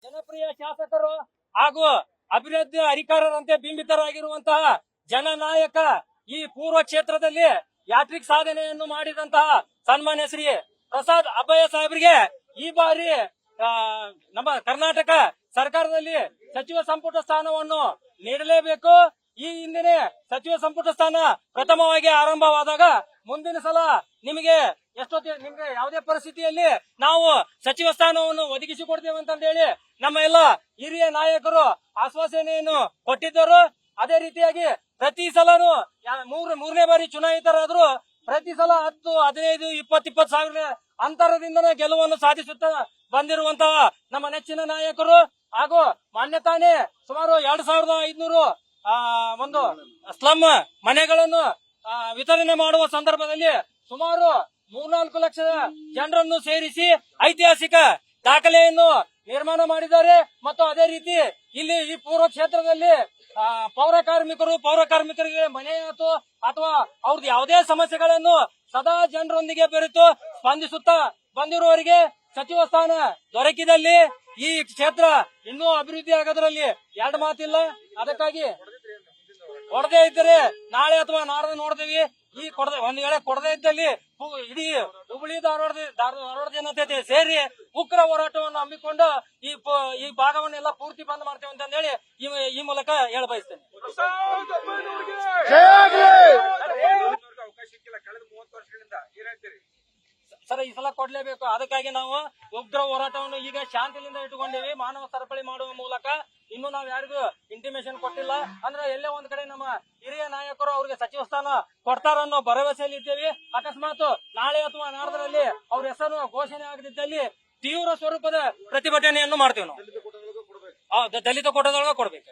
ಜನಪ್ರಿಯ ಶಾಸಕರು ಹಾಗೂ ಅಭಿವೃದ್ಧಿ ಅಧಿಕಾರರಂತೆ ಬಿಂಬಿತರಾಗಿರುವಂತಹ ಜನನಾಯಕ ಈ ಪೂರ್ವ ಕ್ಷೇತ್ರದಲ್ಲಿ ಯಾಟ್ರಿಕ್ ಸಾಧನೆಯನ್ನು ಮಾಡಿದಂತಹ ಸನ್ಮಾನ್ಯ ಶ್ರೀ ಪ್ರಸಾದ್ ಅಬ್ಬಯ್ಯ ಸಾಹೇಬರಿಗೆ ಈ ಬಾರಿ ನಮ್ಮ ಕರ್ನಾಟಕ ಸರ್ಕಾರದಲ್ಲಿ ಸಚಿವ ಸಂಪುಟ ಸ್ಥಾನವನ್ನು ನೀಡಲೇಬೇಕು. ಈ ಹಿಂದಿನ ಸಚಿವ ಸಂಪುಟ ಸ್ಥಾನ ಪ್ರಥಮವಾಗಿ ಆರಂಭವಾದಾಗ ಮುಂದಿನ ಸಲ ನಿಮಗೆ ನಿಮ್ಗೆ ಯಾವುದೇ ಪರಿಸ್ಥಿತಿಯಲ್ಲಿ ನಾವು ಸಚಿವ ಸ್ಥಾನವನ್ನು ಒದಗಿಸಿಕೊಡ್ತೇವೆ ಅಂತ ಹೇಳಿ ನಮ್ಮ ಎಲ್ಲ ಹಿರಿಯ ನಾಯಕರು ಆಶ್ವಾಸನೆಯನ್ನು ಕೊಟ್ಟಿದ್ದರು. ಅದೇ ರೀತಿಯಾಗಿ ಪ್ರತಿ ಸಲನು ಮೂರನೇ ಬಾರಿ ಚುನಾಯಿತರಾದ್ರು ಪ್ರತಿ ಸಲ 10, 15, 20 ಸಾವಿರ ಅಂತರದಿಂದನೇ ಗೆಲುವನ್ನು ಸಾಧಿಸುತ್ತಾ ಬಂದಿರುವಂತಹ ನಮ್ಮ ನೆಚ್ಚಿನ ನಾಯಕರು ಹಾಗೂ ಮಾನ್ಯತಾನೆ ಸುಮಾರು 2500 ಒಂದು ಸ್ಲಮ್ ಮನೆಗಳನ್ನು ವಿತರಣೆ ಮಾಡುವ ಸಂದರ್ಭದಲ್ಲಿ ಸುಮಾರು 3-4 ಲಕ್ಷದ ಜನರನ್ನು ಸೇರಿಸಿ ಐತಿಹಾಸಿಕ ದಾಖಲೆಯನ್ನು ನಿರ್ಮಾಣ ಮಾಡಿದ್ದಾರೆ. ಮತ್ತು ಅದೇ ರೀತಿ ಇಲ್ಲಿ ಈ ಪೂರ್ವ ಕ್ಷೇತ್ರದಲ್ಲಿ ಪೌರ ಕಾರ್ಮಿಕರಿಗೆ ಮನೆ ಅಥವಾ ಅವ್ರದ್ದು ಯಾವುದೇ ಸಮಸ್ಯೆಗಳನ್ನು ಸದಾ ಜನರೊಂದಿಗೆ ಬೆರೆತು ಸ್ಪಂದಿಸುತ್ತಾ ಬಂದಿರುವವರಿಗೆ ಸಚಿವ ಸ್ಥಾನ ದೊರಕಿದಲ್ಲಿ ಈ ಕ್ಷೇತ್ರ ಇನ್ನೂ ಅಭಿವೃದ್ಧಿ ಆಗೋದ್ರಲ್ಲಿ ಎರಡು ಮಾತಿಲ್ಲ. ಅದಕ್ಕಾಗಿ ಕೊಡದೇ ಇದ್ದರೆ ನಾಳೆ ಅಥವಾ ನಾಡ್ದು ನೋಡ್ತೀವಿ. ಈ ಒಂದ್ ವೇಳೆ ಕೊಡದೇ ಇದ್ದಲ್ಲಿ ಇಡೀ ಹುಬ್ಬಳ್ಳಿ ಧಾರವಾಡ ಜನತೆ ಸೇರಿ ಉಗ್ರ ಹೋರಾಟವನ್ನು ಹಮ್ಮಿಕೊಂಡು ಈ ಭಾಗವನ್ನೆಲ್ಲ ಪೂರ್ತಿ ಬಂದ್ ಮಾಡ್ತೇವೆ ಅಂತ ಹೇಳಿ ಈ ಮೂಲಕ ಹೇಳ ಬಯಸ್ತೇನೆ. ಸರ್, ಈ ಸಲ ಕೊಡ್ಲೇಬೇಕು. ಅದಕ್ಕಾಗಿ ನಾವು ಉಗ್ರ ಹೋರಾಟವನ್ನು ಈಗ ಶಾಂತಿಯಿಂದ ಇಟ್ಟುಕೊಂಡಿವಿ. ಮಾನವ ಸರಪಳಿ ಮಾಡುವ ಮೂಲಕ ಇನ್ನು ನಾವ್ ಯಾರಿಗೂ ಇಂಟಿಮೇಷನ್ ಕೊಟ್ಟಿಲ್ಲ. ಅಂದ್ರೆ ಎಲ್ಲೇ ಒಂದ್ ಕಡೆ ನಮ್ಮ ಹಿರಿಯ ನಾಯಕರು ಅವ್ರಿಗೆ ಸಚಿವ ಸ್ಥಾನ ಕೊಡ್ತಾರನ್ನೋ ಭರವಸೆಯಲ್ಲಿ ಇದ್ದೇವೆ. ಅಕಸ್ಮಾತ್ ನಾಳೆ ಅಥವಾ ನಾಡ್ದರಲ್ಲಿ ಅವ್ರ ಹೆಸರು ಘೋಷಣೆ ಆಗದಿದ್ದಲ್ಲಿ ತೀವ್ರ ಸ್ವರೂಪದ ಪ್ರತಿಭಟನೆಯನ್ನು ಮಾಡ್ತೇವೆ ನಾವು. ದಲಿತ ಕೋಟಾದೊಳಗ ಕೊಡ್ಬೇಕು.